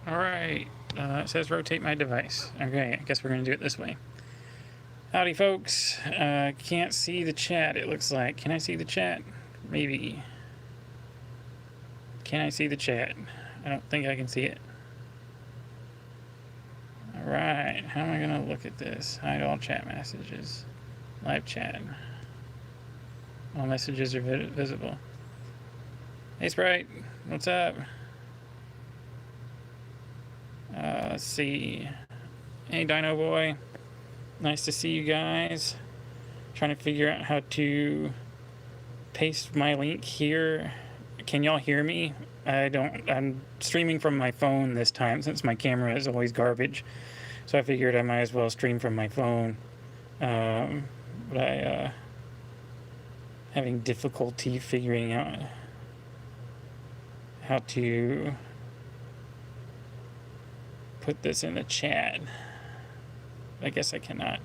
Alright, it says rotate my device. Okay, I guess we're going to do it this way. Howdy, folks. Can't see the chat, it looks like. Can I see the chat? Maybe. Can I see the chat? I don't think I can see it. Alright, how am I going to look at this? Hide all chat messages. Live chat. All messages are visible. Hey, Sprite. What's up? Let's see. Hey, Dino Boy. Nice to see you guys. Trying to figure out how to paste my link here. Can y'all hear me? I'm streaming from my phone this time since my camera is always garbage. So I figured I might as well stream from my phone. But I having difficulty figuring out how to put this in the chat. I guess I cannot.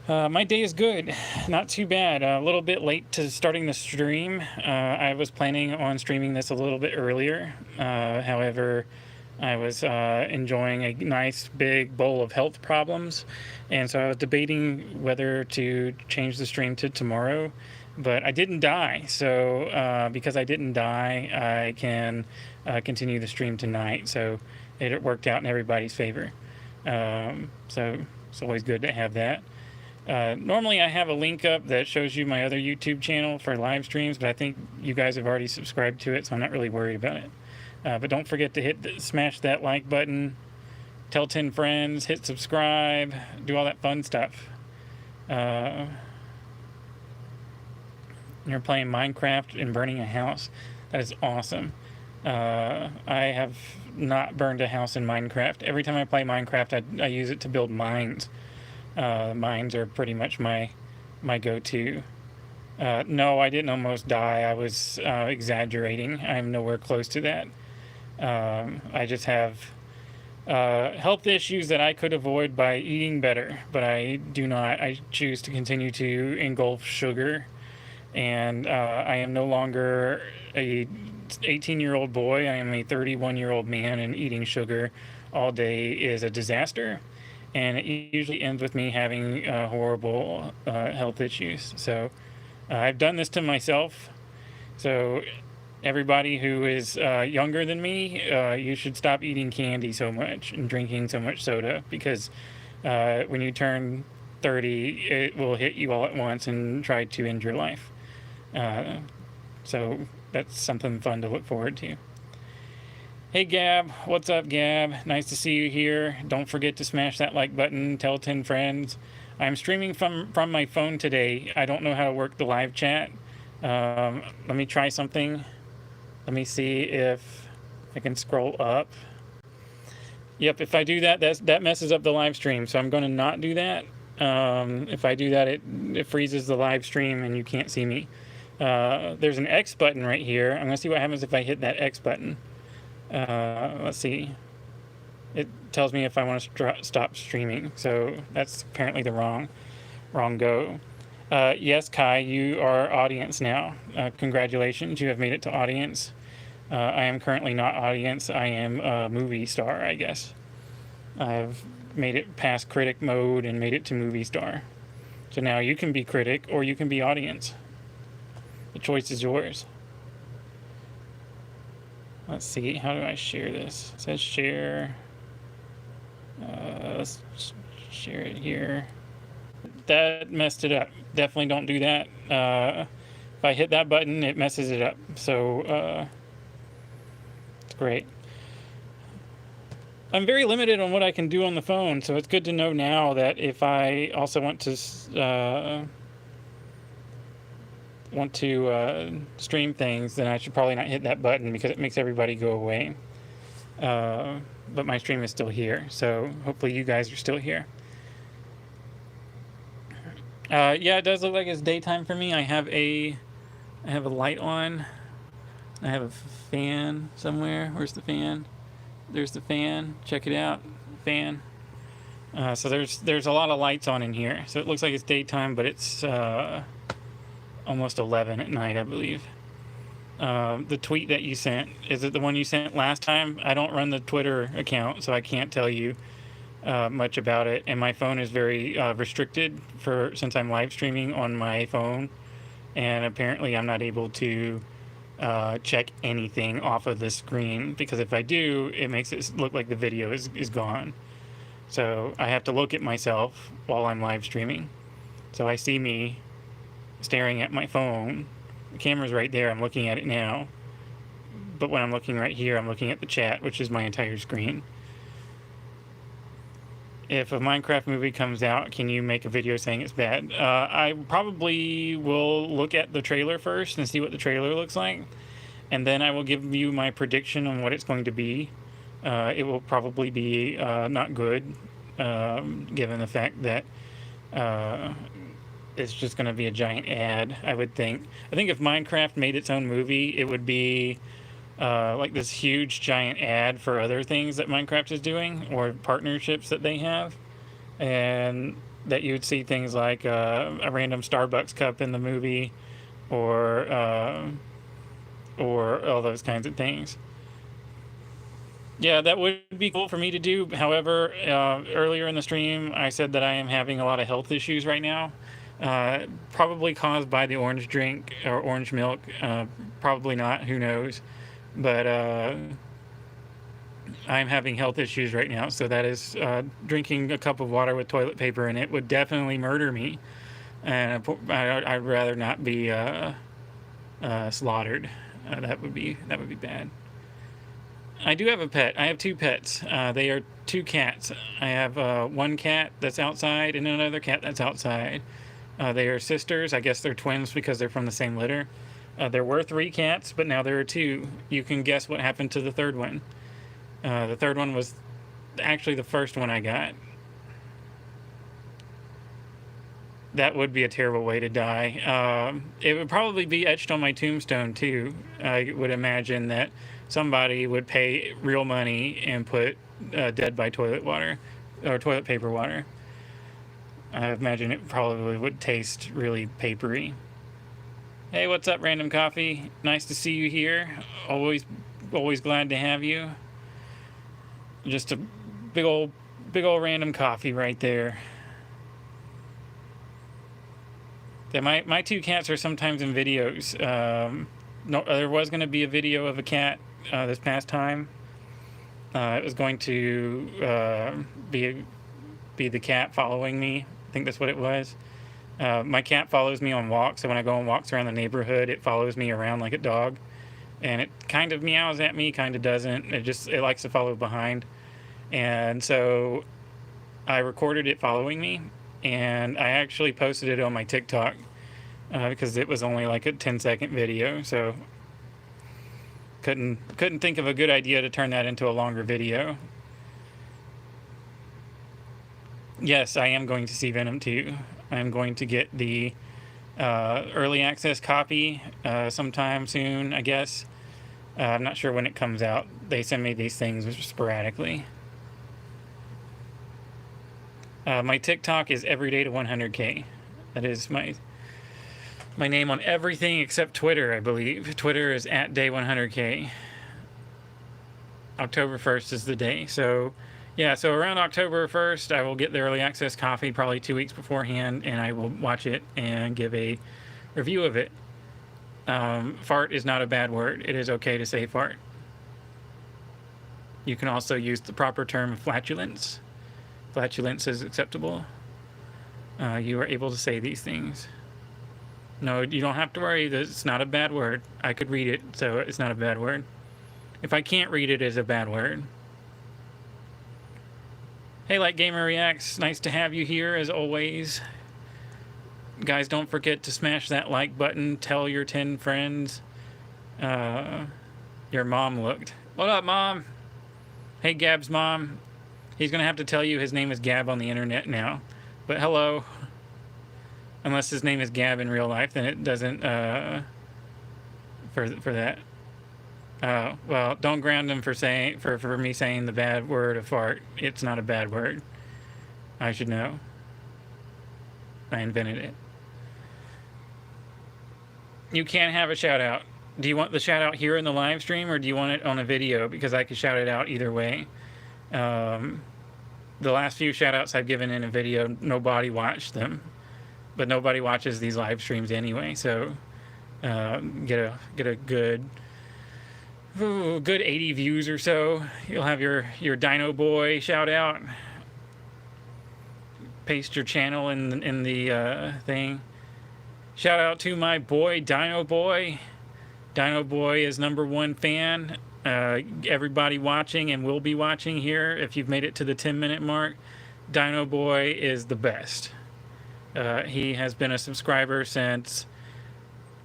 My day is good, not too bad. A little bit late to starting the stream. I was planning on streaming this a little bit earlier. However, I was enjoying a nice big bowl of health problems, and so I was debating whether to change the stream to tomorrow, but I didn't die. So because I didn't die, I can continue the stream tonight. So it worked out in everybody's favor. So it's always good to have that. Normally I have a link up that shows you my other YouTube channel for live streams, but I think you guys have already subscribed to it, so I'm not really worried about it. But don't forget to smash that like button, tell 10 friends, hit subscribe, do all that fun stuff. You're playing Minecraft and burning a house. That is awesome. I have not burned a house in Minecraft. Every time I play Minecraft, I use it to build mines. Mines are pretty much my go-to. No, I didn't almost die. I was exaggerating. I'm nowhere close to that. I just have health issues that I could avoid by eating better, but I do not. I choose to continue to engulf sugar, and I am no longer a 18-year-old boy. I am a 31-year-old man, and eating sugar all day is a disaster, and it usually ends with me having horrible health issues. So I've done this to myself. So everybody who is younger than me, you should stop eating candy so much and drinking so much soda, because when you turn 30, it will hit you all at once and try to end your life. So that's something fun to look forward to. Hey Gab, what's up Gab? Nice to see you here. Don't forget to smash that like button, tell 10 friends. I'm streaming from my phone today. I don't know how to work the live chat. Let me try something. Let me see if I can scroll up. Yep, if I do that, that messes up the live stream, so I'm going to not do that. If I do that, it freezes the live stream and you can't see me. There's an X button right here. I'm going to see what happens if I hit that X button. Let's see. It tells me if I want to stop streaming, so that's apparently the wrong go. Yes, Kai, you are audience now. Congratulations, you have made it to audience. I am currently not audience. I am a movie star, I guess. I've made it past critic mode and made it to movie star. So now you can be critic or you can be audience. The choice is yours. Let's see, how do I share this? It says share. Let's share it here. That messed it up. Definitely don't do that. If I hit that button, it messes it up. So it's great. I'm very limited on what I can do on the phone, so it's good to know now that if I also want to stream things, then I should probably not hit that button because it makes everybody go away. But my stream is still here, so hopefully you guys are still here. Yeah, it does look like it's daytime for me. I have a light on. I have a fan somewhere. Where's the fan? There's the fan. Check it out. Fan. So there's a lot of lights on in here. So it looks like it's daytime, but it's almost 11 at night, I believe. The tweet that you sent, is it the one you sent last time? I don't run the Twitter account, so I can't tell you much about it. And my phone is very restricted since I'm live streaming on my phone, and apparently I'm not able to check anything off of the screen, because if I do, it makes it look like the video is gone. So I have to look at myself while I'm live streaming. So I see me staring at my phone. The camera's right there. I'm looking at it now. But when I'm looking right here, I'm looking at the chat, which is my entire screen. If a Minecraft movie comes out, can you make a video saying it's bad? I probably will look at the trailer first and see what the trailer looks like. And then I will give you my prediction on what it's going to be. It will probably be not good, given the fact that it's just going to be a giant ad, I would think. I think if Minecraft made its own movie, it would be like this huge giant ad for other things that Minecraft is doing, or partnerships that they have. And that you would see things like a random Starbucks cup in the movie, or all those kinds of things. Yeah, that would be cool for me to do. However, earlier in the stream, I said that I am having a lot of health issues right now. Probably caused by the orange drink or orange milk. Probably not, who knows. But I'm having health issues right now. So that is drinking a cup of water with toilet paper in it would definitely murder me. And I'd rather not be slaughtered. That would be bad. I do have a pet. I have two pets. They are two cats. I have one cat that's outside and another cat that's outside. They are sisters. I guess they're twins because they're from the same litter. There were 3 cats, but now there are 2. You can guess what happened to the third one. The third one was actually the first one I got. That would be a terrible way to die. It would probably be etched on my tombstone, too. I would imagine that somebody would pay real money and put dead by toilet water, or toilet paper water. I imagine it probably would taste really papery. Hey, what's up, Random Coffee? Nice to see you here. Always glad to have you. Just a big old Random Coffee right there. Yeah, my 2 cats are sometimes in videos. No, there was going to be a video of a cat this past time. It was going to be the cat following me. I think that's what it was. My cat follows me on walks, so when I go on walks around the neighborhood, it follows me around like a dog. And it kind of meows at me, kind of doesn't. It likes to follow behind. And so I recorded it following me, and I actually posted it on my TikTok because it was only like a 10-second video, so couldn't think of a good idea to turn that into a longer video. Yes, I am going to see Venom 2. I'm going to get the early access copy sometime soon, I guess. I'm not sure when it comes out. They send me these things sporadically. My TikTok is everyday to 100K. That is my name on everything except Twitter, I believe. Twitter is @day100K. October 1st is the day. So, yeah, so around October 1st, I will get the early access copy probably 2 weeks beforehand, and I will watch it and give a review of it. Fart is not a bad word. It is okay to say fart. You can also use the proper term flatulence. Flatulence is acceptable. You are able to say these things. No, you don't have to worry. It's not a bad word. I could read it, so it's not a bad word. If I can't read it, it's a bad word. Hey, Light Gamer Reacts. Nice to have you here, as always. Guys, don't forget to smash that like button. Tell your 10 friends. Your mom looked. What up, Mom? Hey, Gab's mom. He's going to have to tell you his name is Gab on the internet now. But hello. Unless his name is Gab in real life, then it doesn't, for that. Well, don't ground him for me saying the bad word of fart. It's not a bad word. I should know. I invented it. You can have a shout out. Do you want the shout out here in the live stream, or do you want it on a video? Because I could shout it out either way. The last few shout outs I've given in a video, nobody watched them, but nobody watches these live streams anyway. So get a good 80 views or so. You'll have your Dino Boy shout out. Paste your channel in the thing. Shout out to my boy Dino Boy. Dino Boy is #1 fan. Everybody watching and will be watching here, if you've made it to the 10-minute mark, Dino Boy is the best. He has been a subscriber since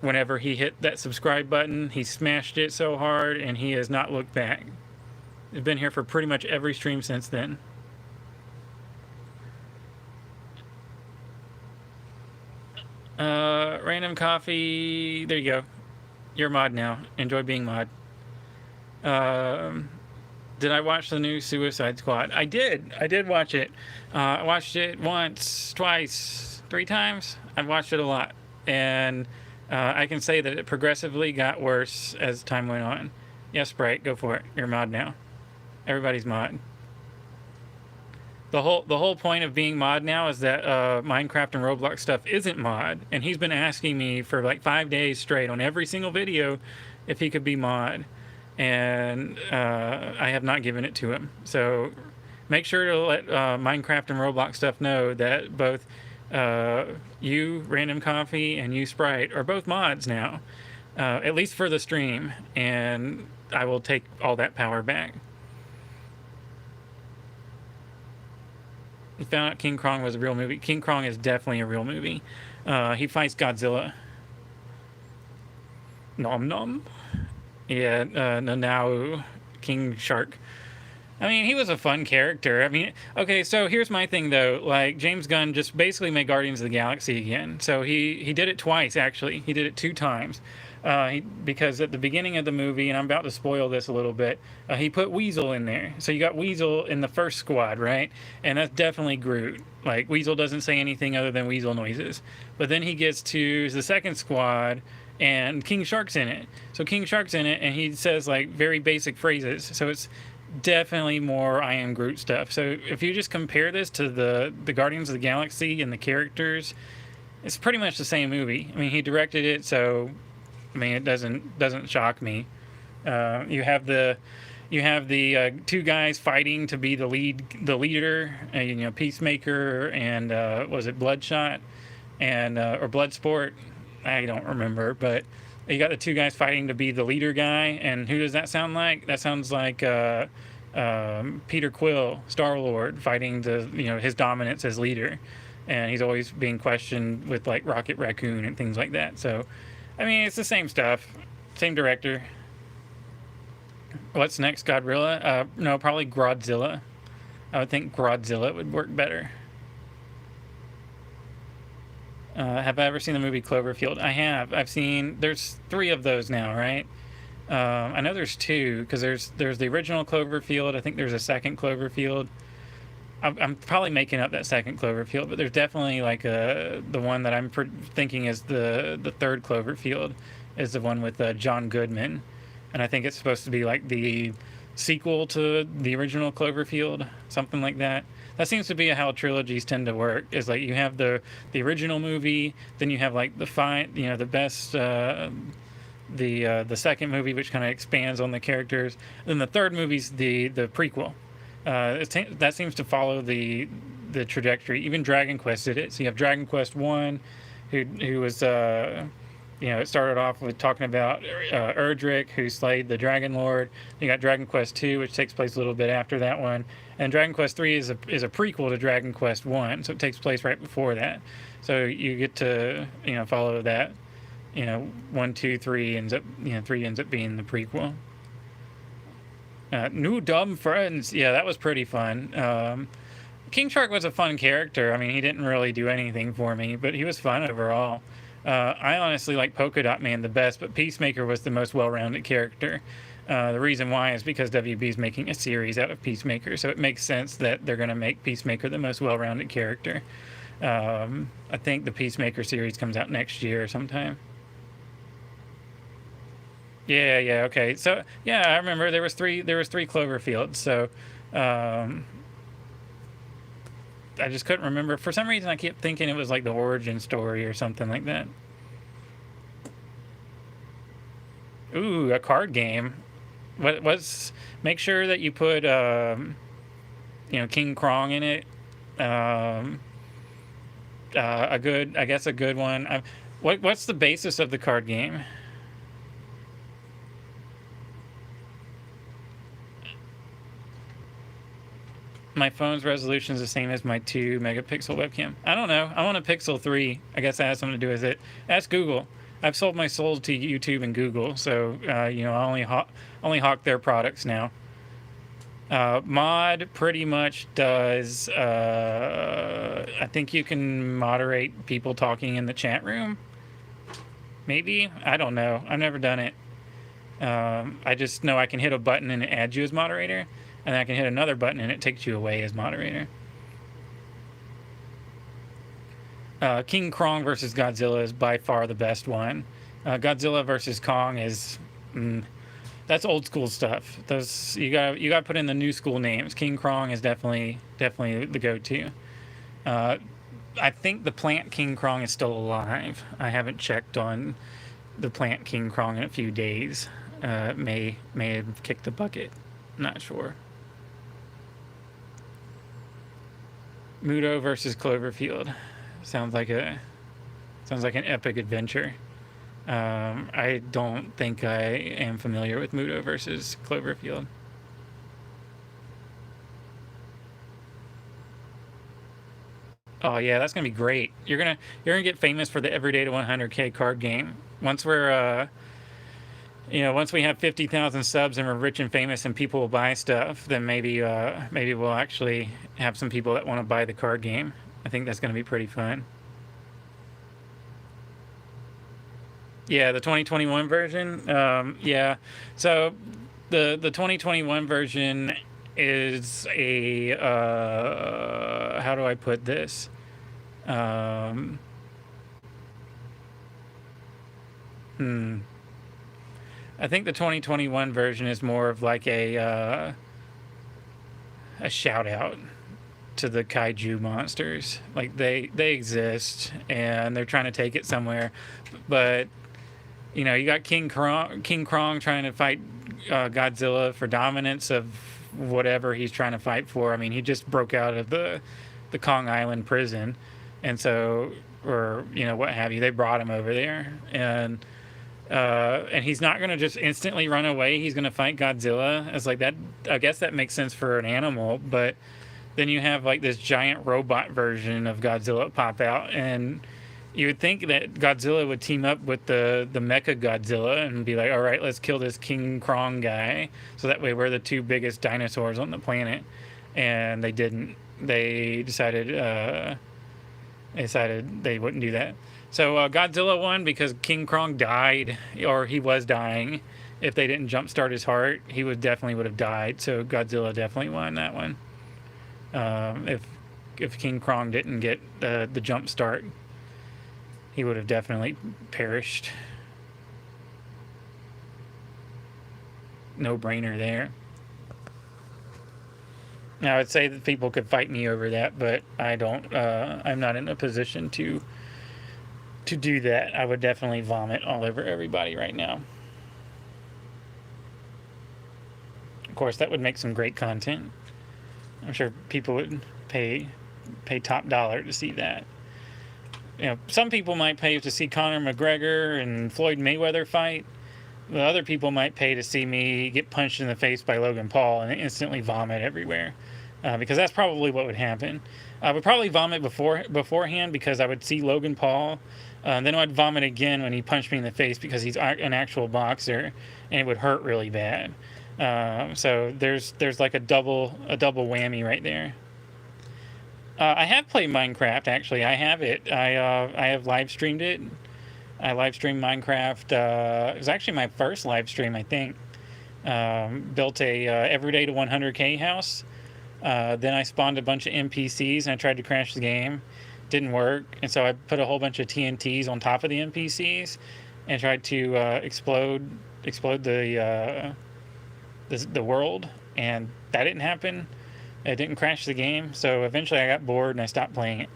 whenever he hit that subscribe button. He smashed it so hard, and he has not looked back. He's been here for pretty much every stream since then. Random Coffee, there you go. You're a mod now. Enjoy being mod. Did I watch the new Suicide Squad? I did watch it. I watched it once, twice, 3 times. I've watched it a lot. And I can say that it progressively got worse as time went on. Yes, Sprite, go for it. You're mod now. Everybody's mod. The whole point of being mod now is that Minecraft and Roblox stuff isn't mod, and he's been asking me for like 5 days straight on every single video if he could be mod, and I have not given it to him. So make sure to let Minecraft and Roblox stuff know that both you, Random Coffee, and you, Sprite, are both mods now, at least for the stream, and I will take all that power back. He found out King Kong was a real movie. King Kong is definitely a real movie. He fights Godzilla. Nom nom. Yeah, Nanao, King Shark. I mean, he was a fun character. I mean, okay, so here's my thing, though. Like, James Gunn just basically made Guardians of the Galaxy again. So he did it twice, actually. He did it 2 times. Because at the beginning of the movie, and I'm about to spoil this a little bit, he put Weasel in there. So you got Weasel in the first squad, right? And that's definitely Groot. Like, Weasel doesn't say anything other than Weasel noises. But then he gets to the second squad, and King Shark's in it. So King Shark's in it, and he says, like, very basic phrases. So it's definitely more I Am Groot stuff. So if you just compare this to the Guardians of the Galaxy and the characters, it's pretty much the same movie. I mean, he directed it, so I mean, it doesn't shock me. You have the 2 guys fighting to be the leader. You know, Peacemaker and was it Bloodshot and or Bloodsport? I don't remember, but you got the 2 guys fighting to be the leader guy. And who does that sound like? That sounds like Peter Quill, Star-Lord, fighting his dominance as leader, and he's always being questioned with like Rocket Raccoon and things like that. So I mean, it's the same stuff. Same director. What's next? Godzilla? No, probably Grodzilla. I would think Grodzilla would work better. Have I ever seen the movie Cloverfield? I have. I've seen... There's 3 of those now, right? I know there's 2, because there's the original Cloverfield. I think there's a second Cloverfield. I'm probably making up that second Cloverfield, but there's definitely like the one that I'm thinking is the third Cloverfield is the one with John Goodman, and I think it's supposed to be like the sequel to the original Cloverfield, something like that. That seems to be how trilogies tend to work. Is like you have the original movie, then you have like the best. The second movie, which kind of expands on the characters, then the third movie's the prequel. That seems to follow the trajectory. Even Dragon Quest did it. So you have Dragon Quest 1, who was it started off with talking about Erdrick, who slayed the Dragon Lord. You got Dragon Quest 2, which takes place a little bit after that one, and Dragon Quest 3 is a prequel to Dragon Quest 1, so it takes place right before that. So you get to follow that. 1, 2, 3 ends up 3 ends up being the prequel. New dumb friends. Yeah, that was pretty fun. King Shark was a fun character. I mean, he didn't really do anything for me, but he was fun overall. I honestly like Polka Dot Man the best, but Peacemaker was the most well-rounded character. The reason why is because WB's making a series out of Peacemaker, so it makes sense that they're going to make Peacemaker the most well-rounded character. I think the Peacemaker series comes out next year sometime. Yeah, yeah, okay. So yeah, I remember there was three Cloverfields. So um, I just couldn't remember. For some reason, I kept thinking it was like the origin story or something like that. Ooh, a card game. What's make sure that you put King Krong in it. Um, a good, I guess, a good one. What's the basis of the card game? My phone's resolution is the same as my 2 megapixel webcam. I don't know. I want a Pixel 3. I guess that has something to do with it. Ask Google. I've sold my soul to YouTube and Google, so I only hawk their products now. Mod pretty much does. I think you can moderate people talking in the chat room. Maybe, I don't know. I've never done it. I just know I can hit a button and it adds you as moderator, and then I can hit another button and it takes you away as moderator. King Kong versus Godzilla is by far the best one. Godzilla versus Kong is that's old school stuff. Those you got to put in the new school names. King Kong is definitely the go-to. I think the plant King Kong is still alive. I haven't checked on the plant King Kong in a few days. May have kicked the bucket. Not sure. Muto versus Cloverfield sounds like an epic adventure. I don't think I am familiar with Muto versus Cloverfield. Oh yeah, that's gonna be great. You're gonna get famous for the Everyday to 100K card game. Once once we have 50,000 subs and we're rich and famous and people will buy stuff, then maybe we'll actually have some people that want to buy the card game. I think that's gonna be pretty fun. Yeah, the 2021 version. Yeah, so the 2021 version is a how do I put this? Um, hmm. I think the 2021 version is more of like a shout out to the kaiju monsters. Like they exist and they're trying to take it somewhere, but you got King Krong trying to fight Godzilla for dominance of whatever he's trying to fight for. I mean, he just broke out of the Kong Island prison, and so or what have you. They brought him over there, and he's not going to just instantly run away. He's going to fight Godzilla. It's like that. I guess that makes sense for an animal, but then you have like this giant robot version of Godzilla pop out, and you would think that Godzilla would team up with the Mecha Godzilla and be like, all right, let's kill this King Krong guy, so that way we're the two biggest dinosaurs on the planet. And they didn't. They decided they wouldn't do that. So Godzilla won because King Krong died, or he was dying. If they didn't jumpstart his heart, he would have died. So Godzilla definitely won that one. If King Krong didn't get the jump start, he would have definitely perished. No brainer there. Now, I would say that people could fight me over that, but I don't. I'm not in a position to do that. I would definitely vomit all over everybody right now. Of course, that would make some great content. I'm sure people would pay top dollar to see that. Some people might pay to see Conor McGregor and Floyd Mayweather fight. But other people might pay to see me get punched in the face by Logan Paul and instantly vomit everywhere. Because that's probably what would happen. I would probably vomit beforehand because I would see Logan Paul. Then I'd vomit again when he punched me in the face because he's an actual boxer, and it would hurt really bad. So there's like a double whammy right there. I have played Minecraft, actually. I have it. I have live streamed it. I live streamed Minecraft. It was actually my first live stream, I think. Built a Everyday to 100K house. Then I spawned a bunch of NPCs and I tried to crash the game. Didn't work. And so I put a whole bunch of TNTs on top of the NPCs and tried to explode explode the world, and that didn't happen. It didn't crash the game, so eventually I got bored and I stopped playing it.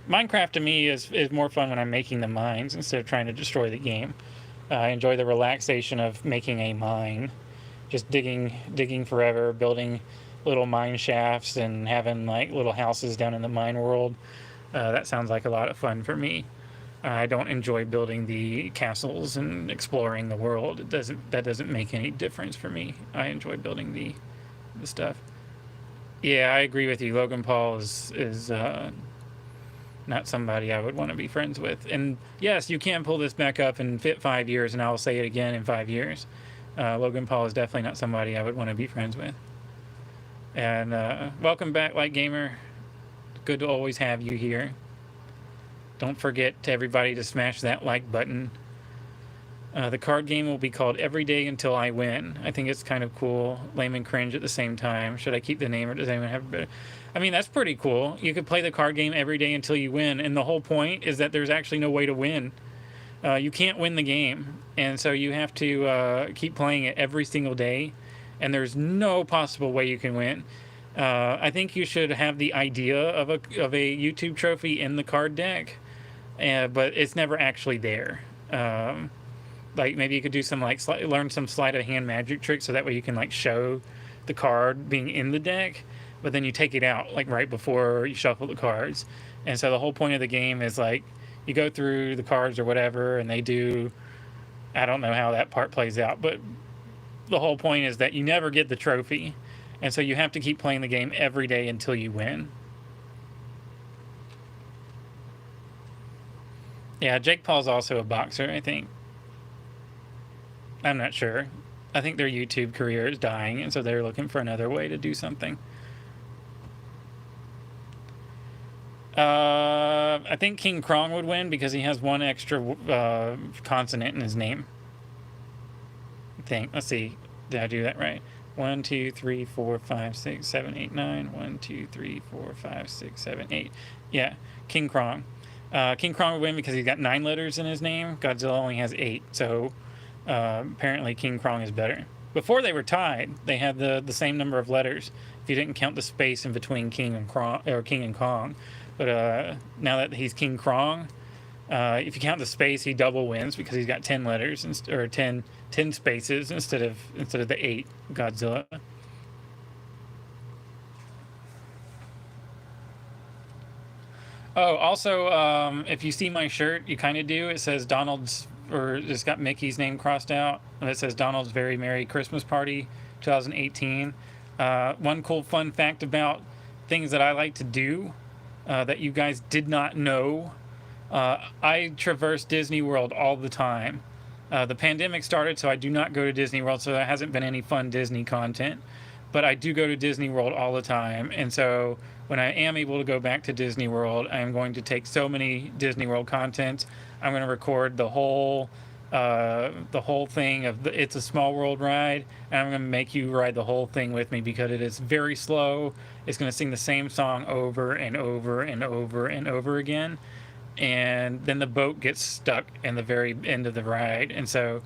Minecraft to me is more fun when I'm making the mines instead of trying to destroy the game. I enjoy the relaxation of making a mine, just digging forever, building little mine shafts and having like little houses down in the mine world. That sounds like a lot of fun for me. I don't enjoy building the castles and exploring the world. That doesn't make any difference for me. I enjoy building the stuff. Yeah, I agree with you. Logan Paul is not somebody I would want to be friends with. And yes, you can pull this back up in 5 years, and I'll say it again in 5 years. Logan Paul is definitely not somebody I would want to be friends with. And welcome back, Light Gamer. Good to always have you here. Don't forget to everybody to smash that like button. The card game will be called Every Day Until I Win. I think it's kind of cool. Lame and cringe at the same time. Should I keep the name, or does anyone have a better? I mean, that's pretty cool. You could play the card game every day until you win, and the whole point is that there's actually no way to win. You can't win the game, and so you have to keep playing it every single day, and there's no possible way you can win. I think you should have the idea of a YouTube trophy in the card deck, but it's never actually there. Like maybe you could do some like learn some sleight of hand magic tricks, so that way you can like show the card being in the deck, but then you take it out like right before you shuffle the cards. And so the whole point of the game is like you go through the cards or whatever, and they do. I don't know how that part plays out, but the whole point is that you never get the trophy, and so you have to keep playing the game every day until you win. Yeah, Jake Paul's also a boxer, I think. I'm not sure. I think their YouTube career is dying, and so they're looking for another way to do something. I think King Krong would win because he has one extra consonant in his name. I think. Let's see. Did I do that right? 1, 2, 3, 4, 5, 6, 7, 8, 9. 1, 2, 3, 4, 5, 6, 7, 8. Yeah, King Krong. King Krong would win because he's got 9 letters in his name. Godzilla only has 8, so apparently King Krong is better. Before they were tied, they had the same number of letters if you didn't count the space in between King and Kong. But now that he's King Krong, if you count the space, he double wins because he's got 10 letters or 10 spaces instead of the 8 Godzilla. Oh, also, if you see my shirt, you kind of do. It says Donald's, or it's got Mickey's name crossed out, and it says Donald's Very Merry Christmas Party 2018. One cool fun fact about things that I like to do that you guys did not know. I traverse Disney World all the time. The pandemic started, so I do not go to Disney World, so there hasn't been any fun Disney content. But I do go to Disney World all the time, and so when I am able to go back to Disney World, I am going to take so many Disney World contents. I'm going to record the whole thing of the It's a Small World ride, and I'm going to make you ride the whole thing with me because it is very slow. It's going to sing the same song over and over and over and over again, and then the boat gets stuck in the very end of the ride, and so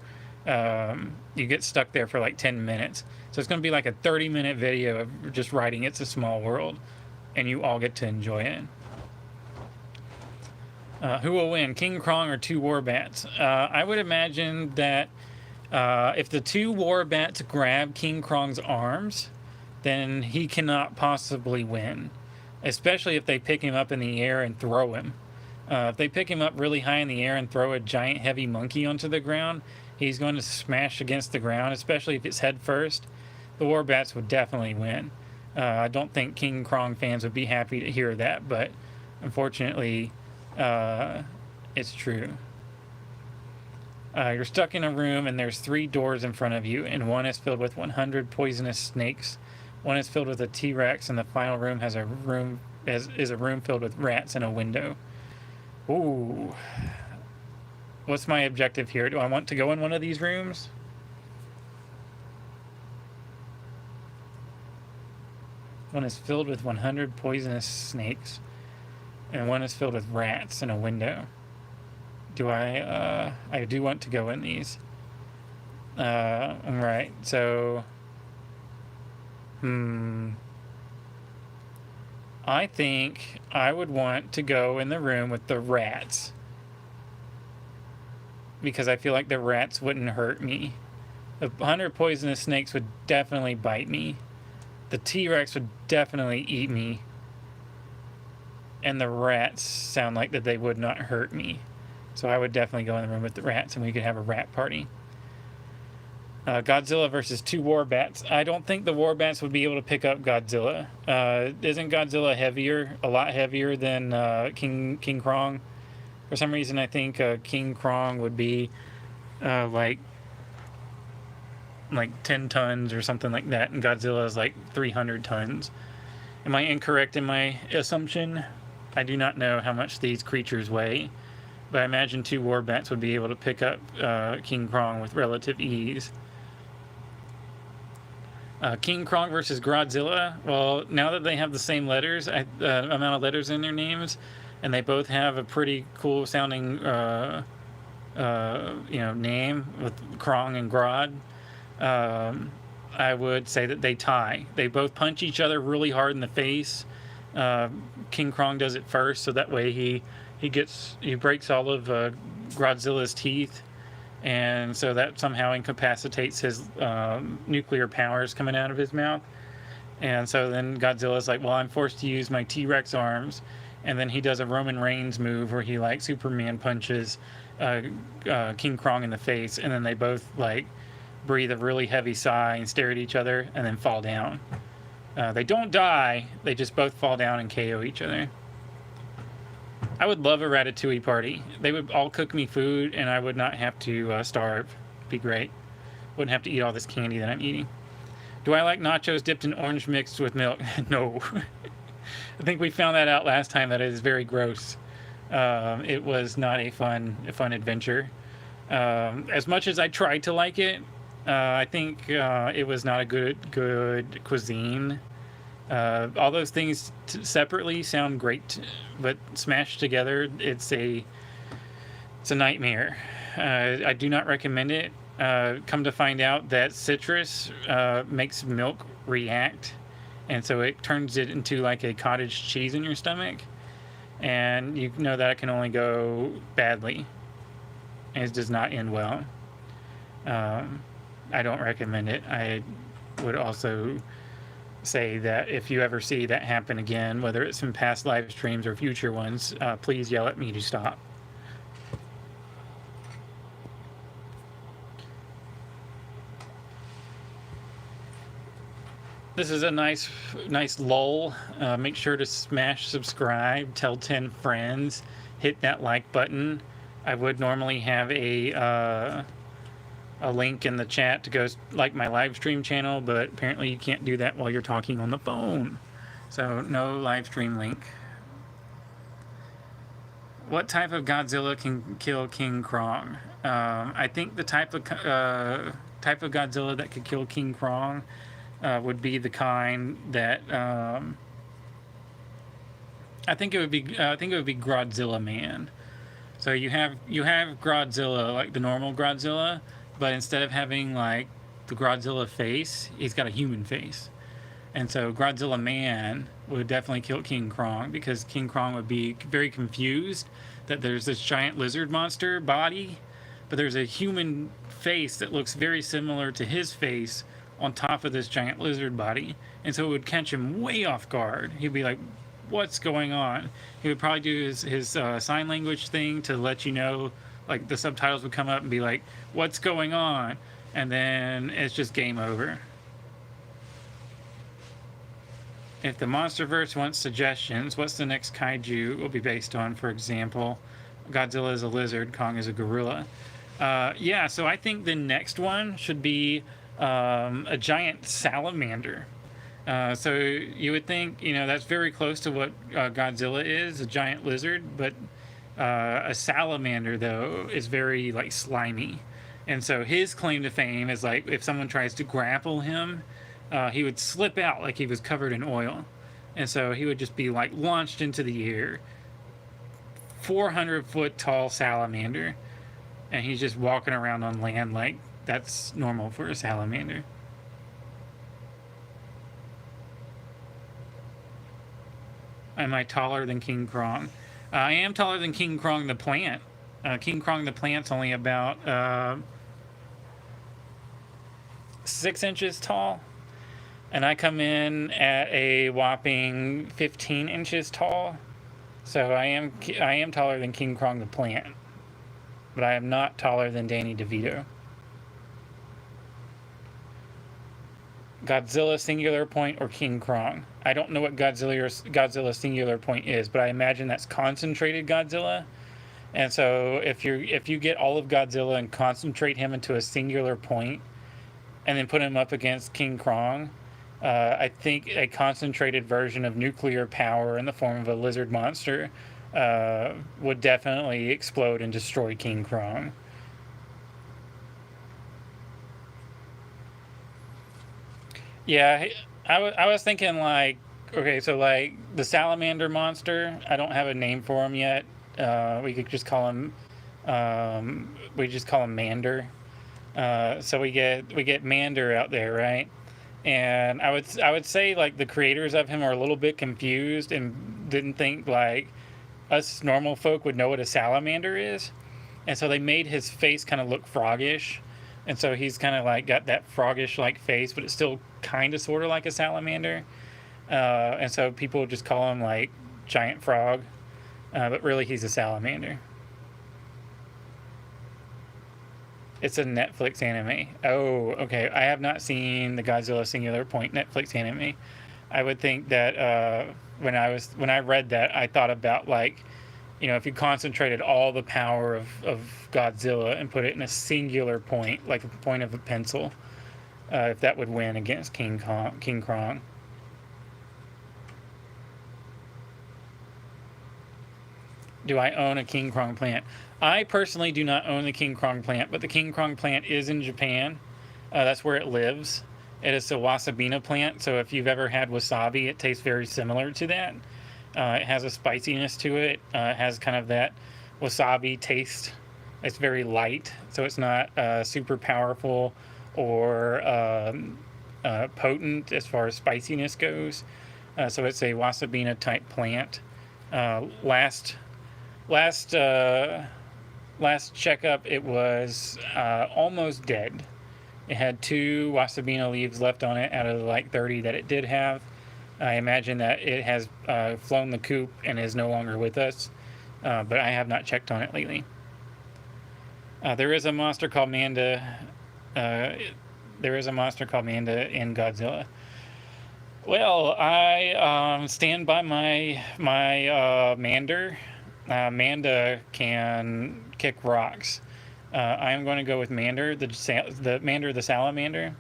you get stuck there for like 10 minutes. So it's going to be like a 30-minute video of just riding It's a Small World, and you all get to enjoy it. Who will win, King Krong or 2 Warbats? I would imagine that if the 2 Warbats grab King Krong's arms, then he cannot possibly win, especially if they pick him up in the air and throw him. If they pick him up really high in the air and throw a giant heavy monkey onto the ground, he's going to smash against the ground, especially if it's head first. The Warbats would definitely win. I don't think King Krong fans would be happy to hear that, but unfortunately, it's true. You're stuck in a room and there's 3 doors in front of you, and one is filled with 100 poisonous snakes. One is filled with a T-Rex, and the final room is a room filled with rats and a window. Ooh. What's my objective here? Do I want to go in one of these rooms? One is filled with 100 poisonous snakes, and one is filled with rats and a window. I do want to go in these. Right. So, I think I would want to go in the room with the rats because I feel like the rats wouldn't hurt me. The 100 poisonous snakes would definitely bite me. The T-Rex would definitely eat me. And the rats sound like that they would not hurt me. So I would definitely go in the room with the rats and we could have a rat party. Godzilla versus 2 war bats. I don't think the war bats would be able to pick up Godzilla. Isn't Godzilla heavier, a lot heavier than King Kong? For some reason, I think King Kong would be like 10 tons or something like that, and Godzilla is like 300 tons. Am I incorrect in my assumption? I do not know how much these creatures weigh, but I imagine 2 war bats would be able to pick up King Kong with relative ease. King Kong versus Godzilla. Well, now that they have the same letters, amount of letters in their names, and they both have a pretty cool sounding, name with Krong and Grodd, I would say that they tie. They both punch each other really hard in the face. King Kong does it first, so that way he breaks all of Godzilla's teeth, and so that somehow incapacitates his nuclear powers coming out of his mouth. And so then Godzilla's like, well, I'm forced to use my T-Rex arms. And then he does a Roman Reigns move where he like Superman punches King Kong in the face, and then they both like breathe a really heavy sigh and stare at each other and then fall down. They don't die, they just both fall down and KO each other. I would love a Ratatouille party. They would all cook me food and I would not have to starve. It'd be great. Wouldn't have to eat all this candy that I'm eating. Do I like nachos dipped in orange mixed with milk? No. I think we found that out last time that it is very gross. It was not a fun adventure. As much as I tried to like it, I think it was not a good cuisine. All those things separately sound great, but smashed together, it's a nightmare. I do not recommend it. Come to find out that citrus makes milk react, and so it turns it into like a cottage cheese in your stomach, and you know that it can only go badly, and it does not end well. I don't recommend it. I would also say that if you ever see that happen again, whether it's in past live streams or future ones, please yell at me to stop. This is a nice lull. Make sure to smash subscribe, tell 10 friends, hit that like button. I would normally have a link in the chat to go like my live stream channel, but apparently you can't do that while you're talking on the phone. So no live stream link. What type of Godzilla can kill King Kong? I think the type of Godzilla that could kill King Kong would be the kind that I think it would be Godzilla Man. So you have Godzilla, like the normal Godzilla, but instead of having like the Godzilla face, he's got a human face. And so Godzilla Man would definitely kill King Kong, because King Kong would be very confused that there's this giant lizard monster body, but there's a human face that looks very similar to his face on top of this giant lizard body. And so it would catch him way off guard. He'd be like, what's going on? He would probably do his sign language thing to let you know, like the subtitles would come up and be like, what's going on? And then it's just game over. If the Monsterverse wants suggestions, what's the next kaiju will be based on? For example, Godzilla is a lizard, Kong is a gorilla. Yeah, so I think the next one should be a giant salamander. So you would think, that's very close to what Godzilla is, a giant lizard, but a salamander, though, is very, like, slimy. And so his claim to fame is, like, if someone tries to grapple him, he would slip out like he was covered in oil. And so he would just be, like, launched into the air. 400-foot tall salamander. And he's just walking around on land like that's normal for a salamander. Am I taller than King Krong? I am taller than King Krong the plant. King Krong the plant's only about 6 inches tall, and I come in at a whopping 15 inches tall. So I am taller than King Krong the plant, but I am not taller than Danny DeVito. Godzilla singular point or King Krong? I don't know what Godzilla singular point is, but I imagine that's concentrated Godzilla. And so if you get all of Godzilla and concentrate him into a singular point, and then put him up against King Krong, I think a concentrated version of nuclear power in the form of a lizard monster would definitely explode and destroy King Krong. Yeah, I was thinking like, okay, so like the salamander monster, I don't have a name for him yet. We could just call him, we just call him Mander. So we get Mander out there, right? And I would say like the creators of him are a little bit confused and didn't think like us normal folk would know what a salamander is, and so they made his face kind of look froggish, and so he's kind of like got that froggish like face, but it's still kind of sort of like a salamander, and so people just call him like giant frog, but really he's a salamander. It's a Netflix anime. Oh, okay. I have not seen the Godzilla Singular Point Netflix anime. I would think that when I read that, I thought about like, if you concentrated all the power of Godzilla and put it in a singular point, like the point of a pencil, if that would win against King Krong. Do I own a King Krong plant? I personally do not own the King Krong plant, but the King Krong plant is in Japan. That's where it lives. It is a wasabina plant, so if you've ever had wasabi, it tastes very similar to that. It has a spiciness to it. It has kind of that wasabi taste. It's very light, so it's not super powerful or potent as far as spiciness goes. So it's a wasabina type plant. Last checkup, it was almost dead. It had 2 wasabina leaves left on it out of the like 30 that it did have. I imagine that it has flown the coop and is no longer with us, but I have not checked on it lately. There is a monster called Manda. There is a monster called Manda in Godzilla. Well, I stand by my Mander. Manda can kick rocks. I am going to go with Mander, the Mander the salamander,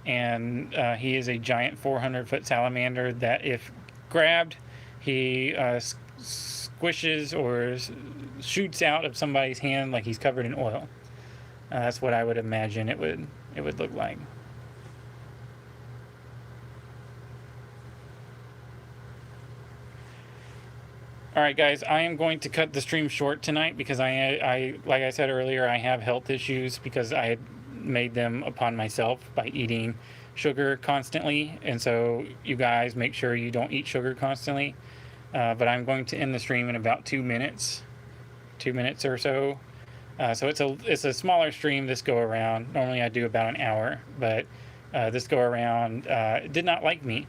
and he is a giant 400-foot salamander that, if grabbed, he squishes or shoots out of somebody's hand like he's covered in oil. That's what I would imagine it would look like. All right, guys, I am going to cut the stream short tonight because I like I said earlier, I have health issues because I had made them upon myself by eating sugar constantly. And so you guys make sure you don't eat sugar constantly. But I'm going to end the stream in about 2 minutes or so. So it's a smaller stream this go around. Normally I do about an hour, but this go around did not like me.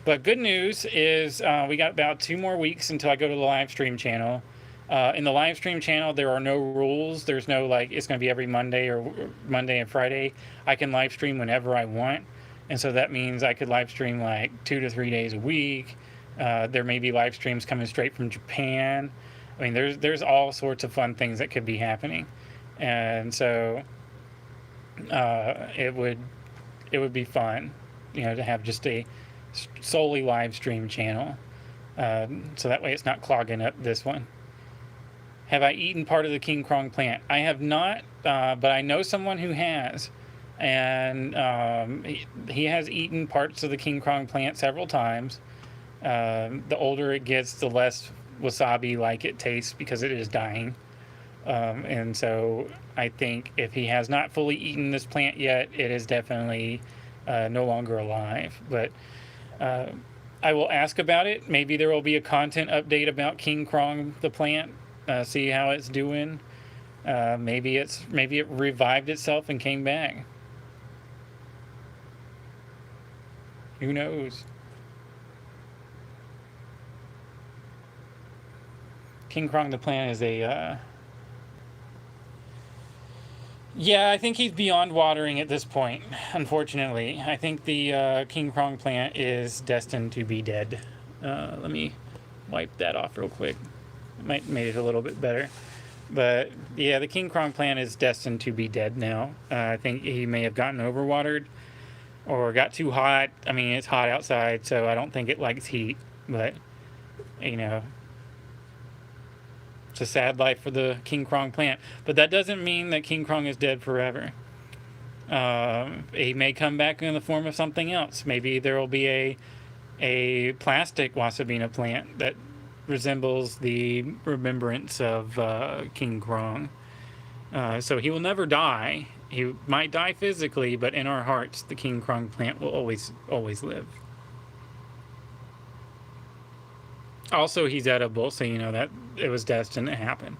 But good news is we got about 2 more weeks until I go to the live stream channel. In the live stream channel, there are no rules. There's no like it's going to be every Monday or Monday and Friday. I can live stream whenever I want, and so that means I could live stream like 2 to 3 days a week. There may be live streams coming straight from Japan. I mean, there's all sorts of fun things that could be happening, and so it would be fun, to have just a solely live stream channel, so that way it's not clogging up this one. Have I eaten part of the King Krong plant? I have not, but I know someone who has, and he has eaten parts of the King Krong plant several times. The older it gets, the less wasabi like it tastes because it is dying. And so I think if he has not fully eaten this plant yet, it is definitely no longer alive. But I will ask about it. Maybe there will be a content update about King Krong the plant. See how it's doing. Maybe it revived itself and came back. Who knows? King Krong the plant is a yeah, I think he's beyond watering at this point, unfortunately. I think the King Krong plant is destined to be dead. Let me wipe that off real quick. Might made it a little bit better. But yeah, the King Krong plant is destined to be dead now. I think he may have gotten overwatered or got too hot. I mean, it's hot outside, so I don't think it likes heat. But, you know, it's a sad life for the King Krong plant. But that doesn't mean that King Krong is dead forever. He may come back in the form of something else. Maybe there will be a plastic Wasabina plant that resembles the remembrance of King Krong. So he will never die. He might die physically, but in our hearts, the King Krong plant will always live. Also, he's edible, so you know that it was destined to happen.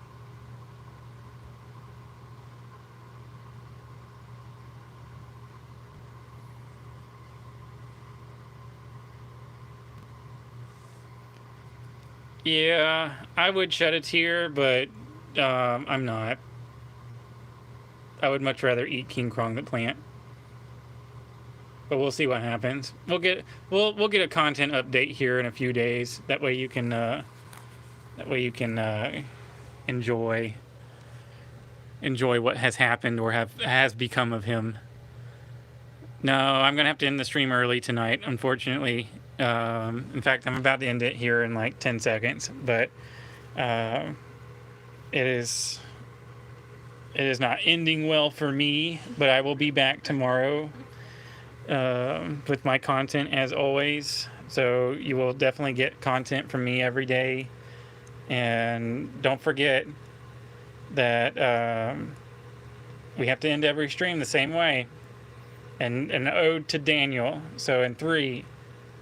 Yeah, I would shed a tear, but I'm not. I would much rather eat King Krong the plant. But we'll see what happens. We'll get a content update here in a few days. That way you can enjoy what has happened or has become of him. No, I'm gonna have to end the stream early tonight, unfortunately. In fact, I'm about to end it here in like 10 seconds, but it is not ending well for me. But I will be back tomorrow with my content as always. So you will definitely get content from me every day. And don't forget that we have to end every stream the same way. And an ode to Daniel. So in 3,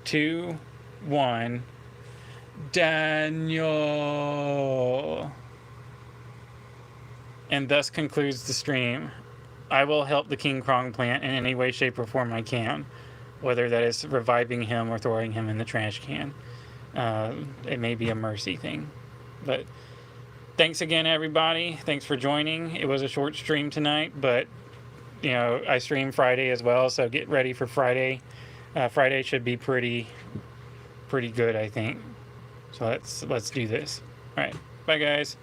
2, 1, Daniel. And thus concludes the stream. I will help the King Krong plant in any way, shape, or form I can, whether that is reviving him or throwing him in the trash can. It may be a mercy thing. But thanks again, everybody. Thanks for joining. It was a short stream tonight, but you know, I stream Friday as well, so get ready for Friday. Friday should be pretty good, I think. So let's do this. All right, bye guys.